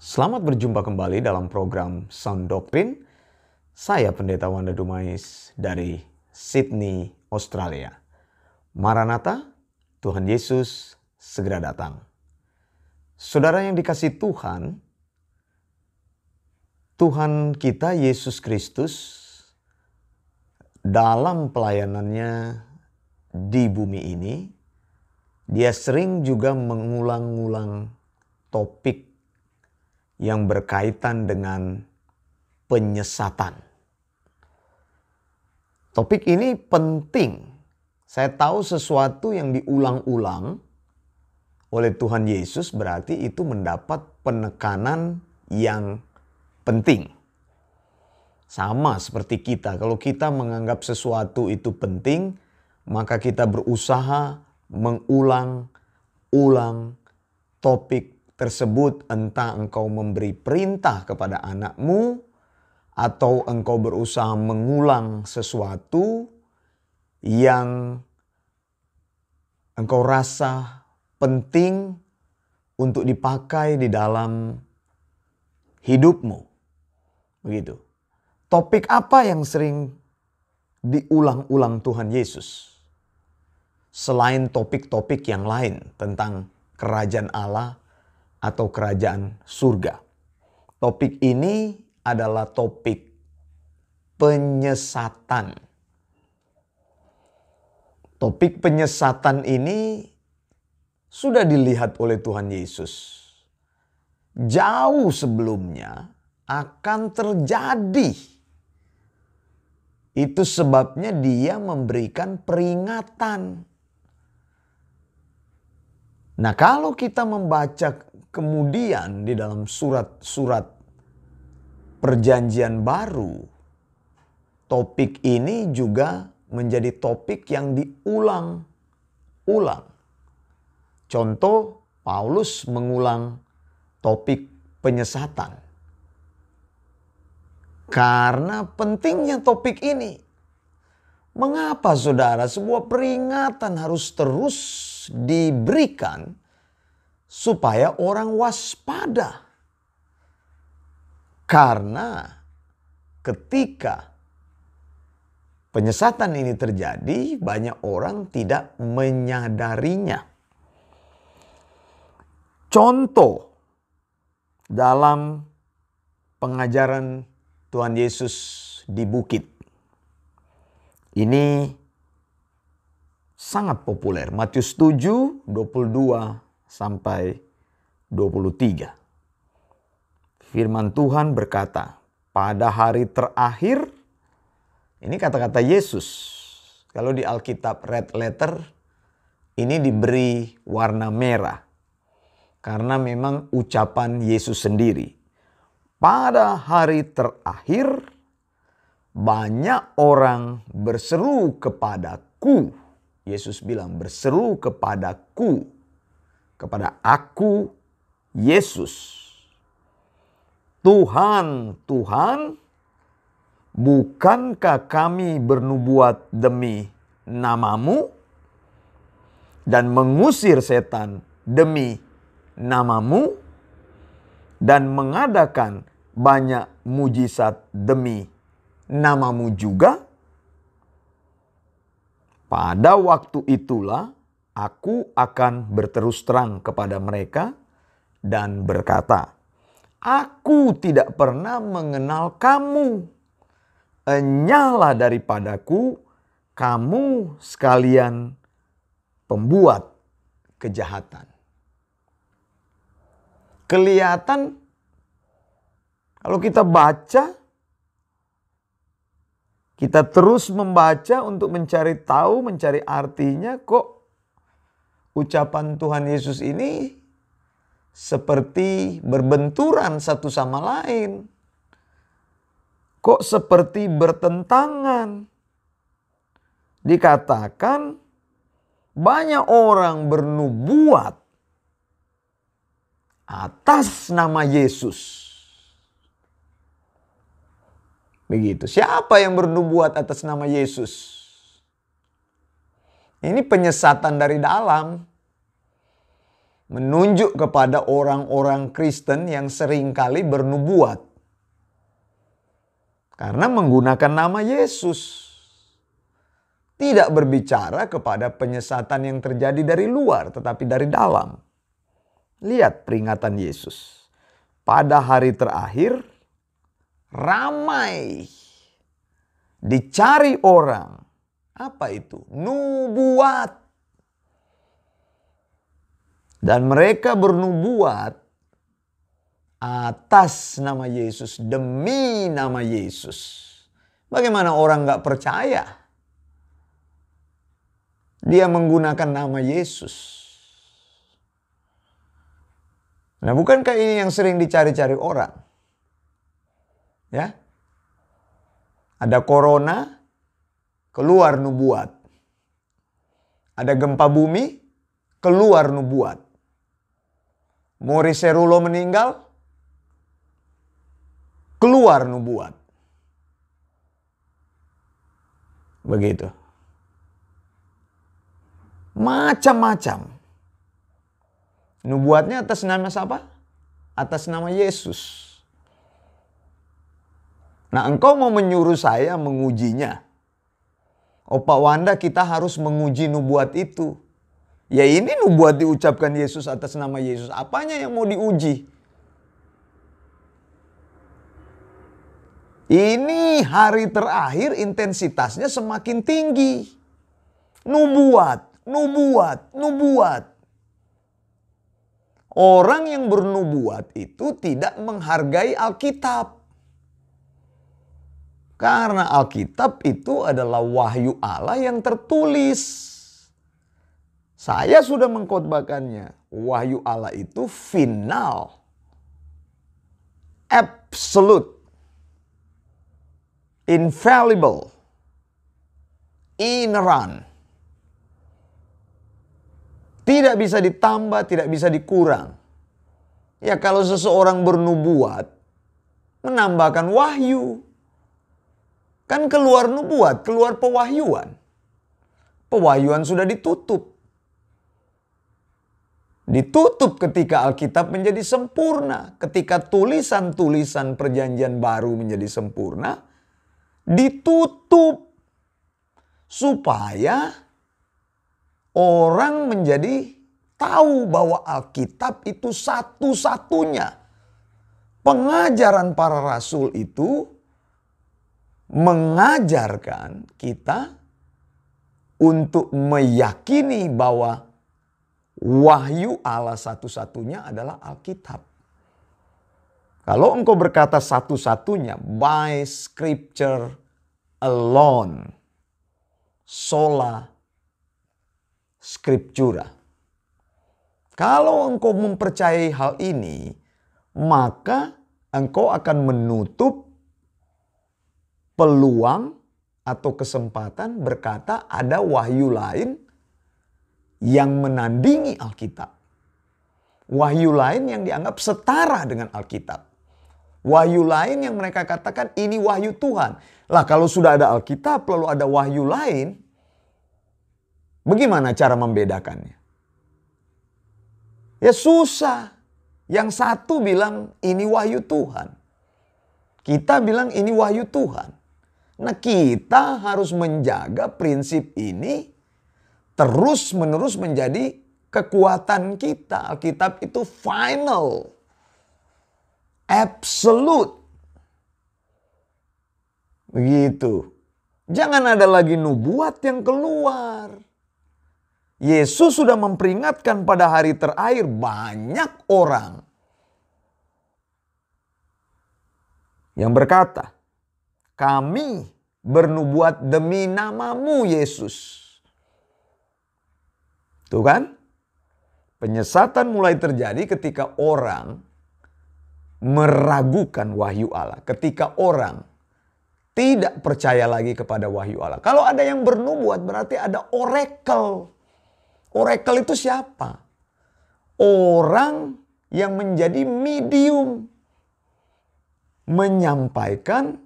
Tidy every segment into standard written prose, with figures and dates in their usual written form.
Selamat berjumpa kembali dalam program Sound Doctrine. Saya Pendeta Wanda Dumais dari Sydney, Australia. Maranatha, Tuhan Yesus segera datang. Saudara yang dikasihi Tuhan, Tuhan kita Yesus Kristus dalam pelayanannya di bumi ini, Dia sering juga mengulang-ulang topik yang berkaitan dengan penyesatan. Topik ini penting. Saya tahu sesuatu yang diulang-ulang oleh Tuhan Yesus berarti itu mendapat penekanan yang penting. Sama seperti kita, kalau kita menganggap sesuatu itu penting, maka kita berusaha mengulang-ulang topik tersebut, entah engkau memberi perintah kepada anakmu atau engkau berusaha mengulang sesuatu yang engkau rasa penting untuk dipakai di dalam hidupmu. Begitu. Topik apa yang sering diulang-ulang Tuhan Yesus? Selain topik-topik yang lain tentang kerajaan Allah atau kerajaan surga. Topik ini adalah topik penyesatan. Topik penyesatan ini sudah dilihat oleh Tuhan Yesus jauh sebelumnya akan terjadi. Itu sebabnya Dia memberikan peringatan. Nah, kalau kita membaca kemudian di dalam surat-surat perjanjian baru, topik ini juga menjadi topik yang diulang-ulang. Contoh, Paulus mengulang topik penyesatan. Karena pentingnya topik ini. Mengapa saudara sebuah peringatan harus terus diberikan supaya orang waspada? Karena ketika penyesatan ini terjadi, banyak orang tidak menyadarinya. Contoh dalam pengajaran Tuhan Yesus di bukit. Ini sangat populer. Matius 7, 22 sampai 23. Firman Tuhan berkata, pada hari terakhir, ini kata-kata Yesus. Kalau di Alkitab red letter, ini diberi warna merah. Karena memang ucapan Yesus sendiri. Pada hari terakhir, banyak orang berseru kepadaku. Yesus bilang berseru kepadaku. Kepada aku, Yesus. Tuhan, Tuhan, bukankah kami bernubuat demi namamu? Dan mengusir setan demi namamu? Dan mengadakan banyak mujizat demi namamu juga? Pada waktu itulah aku akan berterus terang kepada mereka dan berkata, aku tidak pernah mengenal kamu. Enyahlah daripadaku, kamu sekalian pembuat kejahatan. Kelihatan kalau kita baca, kita terus membaca untuk mencari tahu, mencari artinya, kok ucapan Tuhan Yesus ini seperti berbenturan satu sama lain. Kok seperti bertentangan. Dikatakan banyak orang bernubuat atas nama Yesus. Begitu. Siapa yang bernubuat atas nama Yesus? Ini penyesatan dari dalam. menunjuk kepada orang-orang Kristen yang seringkali bernubuat. Karena menggunakan nama Yesus. Tidak berbicara kepada penyesatan yang terjadi dari luar, tetapi dari dalam. Lihat peringatan Yesus. Pada hari terakhir, ramai dicari orang. Apa itu? Nubuat. Dan mereka bernubuat atas nama Yesus, demi nama Yesus. Bagaimana orang gak percaya? Dia menggunakan nama Yesus. Nah, bukankah ini yang sering dicari-cari orang? Ya. Ada corona, keluar nubuat. Ada gempa bumi, keluar nubuat. Mori Serulo meninggal, keluar nubuat. Begitu. Macam-macam. Nubuatnya atas nama siapa? Atas nama Yesus. Nah, engkau mau menyuruh saya mengujinya. Oh Pak Wanda, kita harus menguji nubuat itu. Ya ini nubuat diucapkan Yesus atas nama Yesus. Apanya yang mau diuji? Ini hari terakhir intensitasnya semakin tinggi. Nubuat, nubuat, nubuat. Orang yang bernubuat itu tidak menghargai Alkitab. Karena Alkitab itu adalah wahyu Allah yang tertulis. Saya sudah mengkhotbahkannya. Wahyu Allah itu final. Absolute. Infallible. Inerrant. Tidak bisa ditambah, tidak bisa dikurang. Ya kalau seseorang bernubuat, menambahkan wahyu. Kan keluar nubuat, keluar pewahyuan. Pewahyuan sudah ditutup. Ditutup ketika Alkitab menjadi sempurna. Ketika tulisan-tulisan perjanjian baru menjadi sempurna, ditutup. Supaya orang menjadi tahu bahwa Alkitab itu satu-satunya. Pengajaran para rasul itu mengajarkan kita untuk meyakini bahwa wahyu Allah satu-satunya adalah Alkitab. Kalau engkau berkata satu-satunya, by scripture alone, sola scriptura. Kalau engkau mempercayai hal ini, maka engkau akan menutup peluang atau kesempatan berkata ada wahyu lain yang menandingi Alkitab. Wahyu lain yang dianggap setara dengan Alkitab. Wahyu lain yang mereka katakan ini wahyu Tuhan. Lah kalau sudah ada Alkitab lalu ada wahyu lain, bagaimana cara membedakannya? Ya susah. Yang satu bilang ini wahyu Tuhan. Kita bilang ini wahyu Tuhan. Nah kita harus menjaga prinsip ini terus-menerus menjadi kekuatan kita. Alkitab itu final. Absolute. Begitu. Jangan ada lagi nubuat yang keluar. Yesus sudah memperingatkan pada hari terakhir banyak orang yang berkata, kami bernubuat demi namamu Yesus. Tuh kan? Penyesatan mulai terjadi ketika orang meragukan wahyu Allah. Ketika orang tidak percaya lagi kepada wahyu Allah. Kalau ada yang bernubuat berarti ada oracle. Oracle itu siapa? Orang yang menjadi medium. Menyampaikan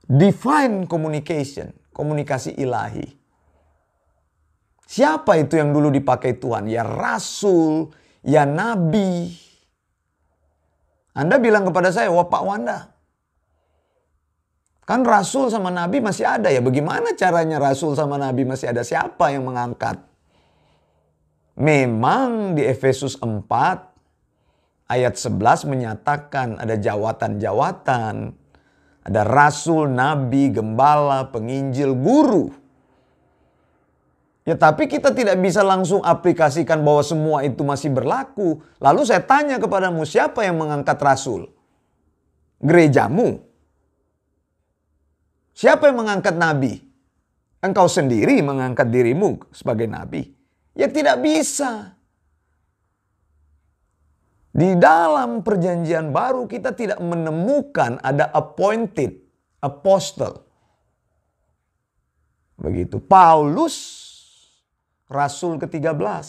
divine communication. Komunikasi ilahi. Siapa itu yang dulu dipakai Tuhan? Ya rasul, ya nabi. Anda bilang kepada saya, wah Pak Wanda, kan rasul sama nabi masih ada ya. Bagaimana caranya rasul sama nabi masih ada? Siapa yang mengangkat? Memang di Efesus 4 ayat 11 menyatakan ada jawatan-jawatan. Ada rasul, nabi, gembala, penginjil, guru. Ya tapi kita tidak bisa langsung aplikasikan bahwa semua itu masih berlaku. Lalu saya tanya kepadamu, siapa yang mengangkat rasul? Gerejamu. Siapa yang mengangkat nabi? Engkau sendiri mengangkat dirimu sebagai nabi. Ya tidak bisa. Di dalam perjanjian baru kita tidak menemukan ada appointed apostle. Begitu. Paulus rasul ke-13.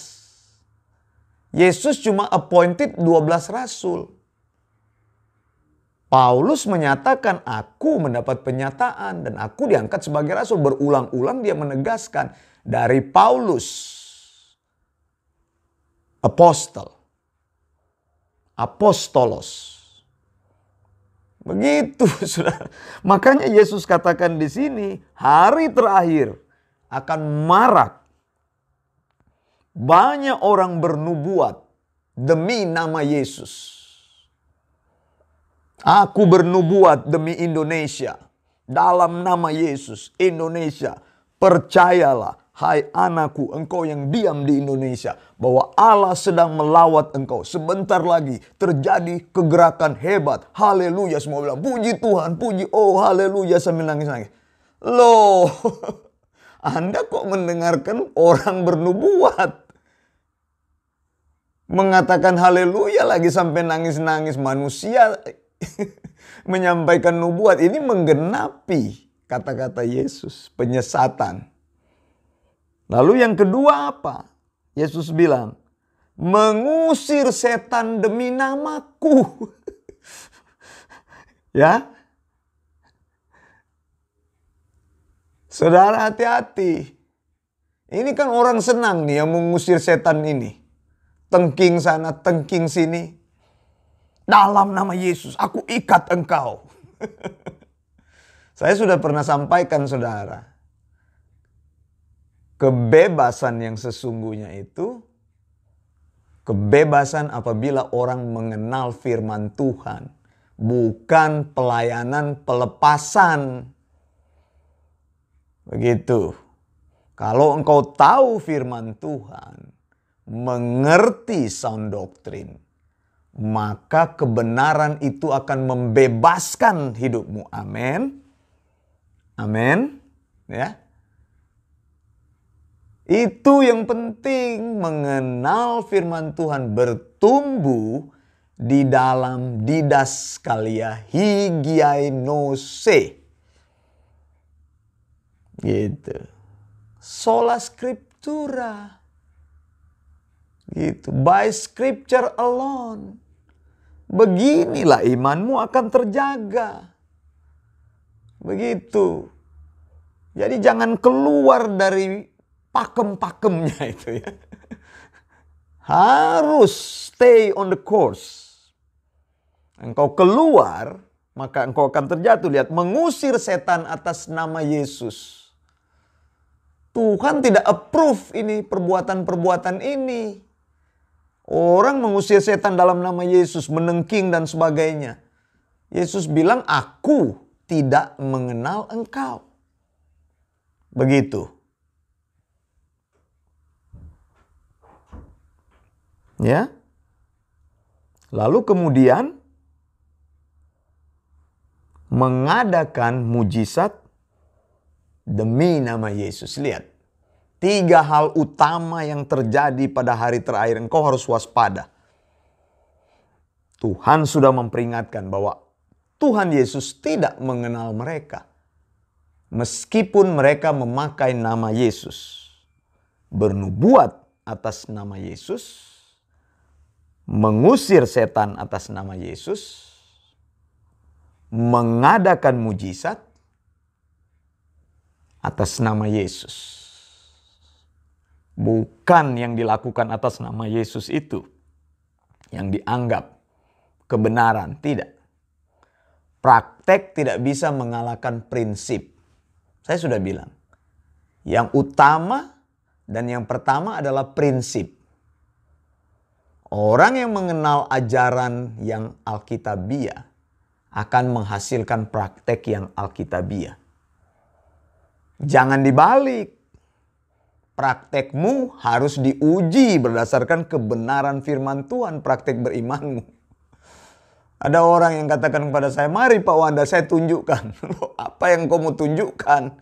Yesus cuma appointed 12 rasul. Paulus menyatakan, aku mendapat penyataan dan aku diangkat sebagai rasul. Berulang-ulang dia menegaskan, dari Paulus, apostle, apostolos. Begitu, saudara. Makanya Yesus katakan di sini, hari terakhir akan marak. Banyak orang bernubuat demi nama Yesus. Aku bernubuat demi Indonesia. Dalam nama Yesus, Indonesia, percayalah, hai anakku, engkau yang diam di Indonesia, bahwa Allah sedang melawat engkau. Sebentar lagi terjadi kegerakan hebat. Haleluya, semua bilang, puji Tuhan, puji, oh haleluya, sambil nangis-nangis. Loh, Anda kok mendengarkan orang bernubuat? Mengatakan haleluya lagi sampai nangis-nangis. Manusia menyampaikan nubuat ini menggenapi kata-kata Yesus, penyesatan. Lalu yang kedua apa? Yesus bilang, mengusir setan demi namaku. Ya. Saudara hati-hati. Ini kan orang senang nih yang mengusir setan ini. Tengking sana, tengking sini. Dalam nama Yesus, aku ikat engkau. Saya sudah pernah sampaikan, saudara. Kebebasan yang sesungguhnya itu, kebebasan apabila orang mengenal firman Tuhan. Bukan pelayanan pelepasan. Begitu. Kalau engkau tahu firman Tuhan, mengerti sound doctrine, maka kebenaran itu akan membebaskan hidupmu. Amin. Amin. Ya. Itu yang penting, mengenal firman Tuhan, bertumbuh di dalam didaskalia higienose. Gitu. Sola scriptura. Gitu. By scripture alone. Beginilah imanmu akan terjaga. Begitu. Jadi jangan keluar dari pakem-pakemnya itu ya. Harus stay on the course. Engkau keluar, maka engkau akan terjatuh. Lihat, mengusir setan atas nama Yesus. Tuhan tidak approve ini, perbuatan-perbuatan ini. Orang mengusir setan dalam nama Yesus, menengking dan sebagainya. Yesus bilang, aku tidak mengenal engkau. Begitu. Ya. Lalu kemudian mengadakan mujizat demi nama Yesus. Lihat. 3 hal utama yang terjadi pada hari terakhir. Engkau harus waspada. Tuhan sudah memperingatkan bahwa Tuhan Yesus tidak mengenal mereka. Meskipun mereka memakai nama Yesus. Bernubuat atas nama Yesus. Mengusir setan atas nama Yesus. Mengadakan mujizat atas nama Yesus. Bukan yang dilakukan atas nama Yesus itu yang dianggap kebenaran, tidak. Praktek tidak bisa mengalahkan prinsip. Saya sudah bilang, yang utama dan yang pertama adalah prinsip. Orang yang mengenal ajaran yang alkitabiah akan menghasilkan praktek yang alkitabiah. Jangan dibalik. Praktekmu harus diuji berdasarkan kebenaran firman Tuhan, praktek berimanmu. Ada orang yang katakan kepada saya, mari Pak Wanda saya tunjukkan. Loh, apa yang kau mau tunjukkan?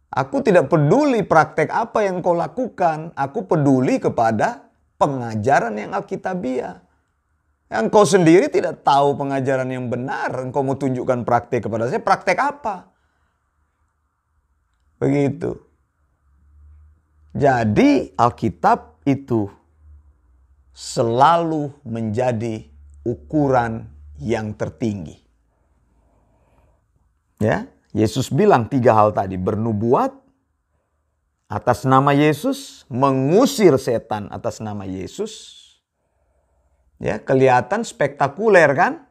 Aku tidak peduli praktek apa yang kau lakukan. Aku peduli kepada pengajaran yang alkitabiah. Engkau sendiri tidak tahu pengajaran yang benar. Engkau mau tunjukkan praktek kepada saya. Praktek apa? Begitu. Jadi Alkitab itu selalu menjadi ukuran yang tertinggi. Ya, Yesus bilang 3 hal tadi, bernubuat atas nama Yesus, mengusir setan atas nama Yesus. Ya, kelihatan spektakuler kan?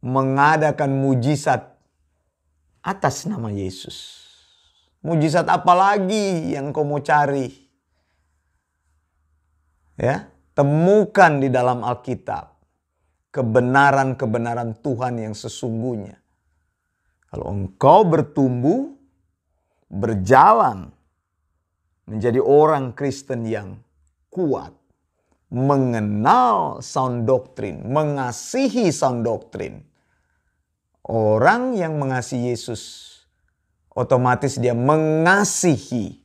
Mengadakan mujizat atas nama Yesus. Mujizat apa lagi yang kau mau cari? Ya, temukan di dalam Alkitab kebenaran-kebenaran Tuhan yang sesungguhnya. Kalau engkau bertumbuh, berjalan menjadi orang Kristen yang kuat, mengenal sound doctrine, mengasihi sound doctrine. Orang yang mengasihi Yesus, otomatis dia mengasihi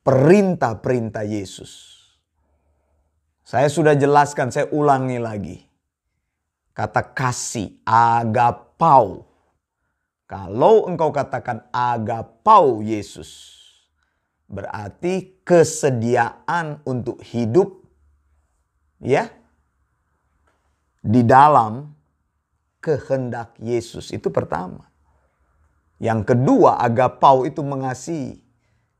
perintah-perintah Yesus. Saya sudah jelaskan, saya ulangi lagi. Kata kasih, agapau. Kalau engkau katakan agapau Yesus, berarti kesediaan untuk hidup ya di dalam kehendak Yesus. Itu pertama. Yang kedua, agapau itu mengasihi,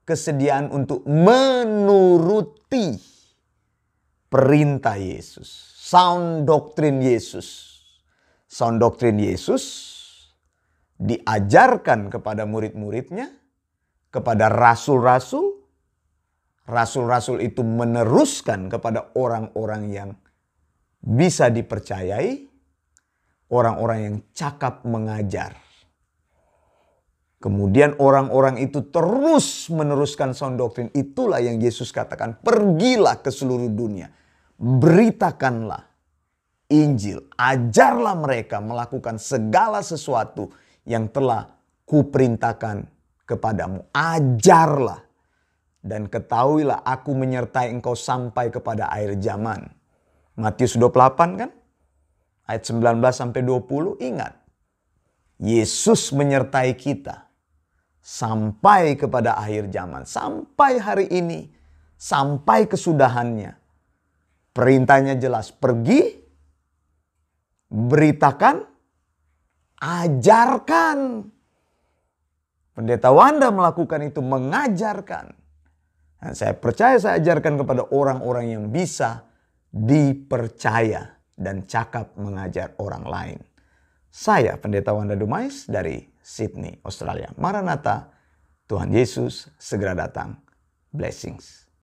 kesediaan untuk menuruti perintah Yesus. Sound doctrine Yesus. Sound doctrine Yesus diajarkan kepada murid-muridnya, kepada rasul-rasul. Rasul-rasul itu meneruskan kepada orang-orang yang bisa dipercayai, orang-orang yang cakap mengajar. Kemudian orang-orang itu terus meneruskan sound doctrine. Itulah yang Yesus katakan, pergilah ke seluruh dunia. Beritakanlah Injil. Ajarlah mereka melakukan segala sesuatu yang telah kuperintahkan kepadamu. Ajarlah. Dan ketahuilah aku menyertai engkau sampai kepada akhir zaman. Matius 28 kan? Ayat 19 sampai 20, ingat. Yesus menyertai kita sampai kepada akhir zaman, sampai hari ini, sampai kesudahannya. Perintahnya jelas, pergi, beritakan, ajarkan. Pendeta Wanda melakukan itu, mengajarkan. Dan saya percaya saya ajarkan kepada orang-orang yang bisa dipercaya dan cakap mengajar orang lain. Saya Pendeta Wanda Dumais dari Sydney, Australia. Maranatha, Tuhan Yesus segera datang. Blessings.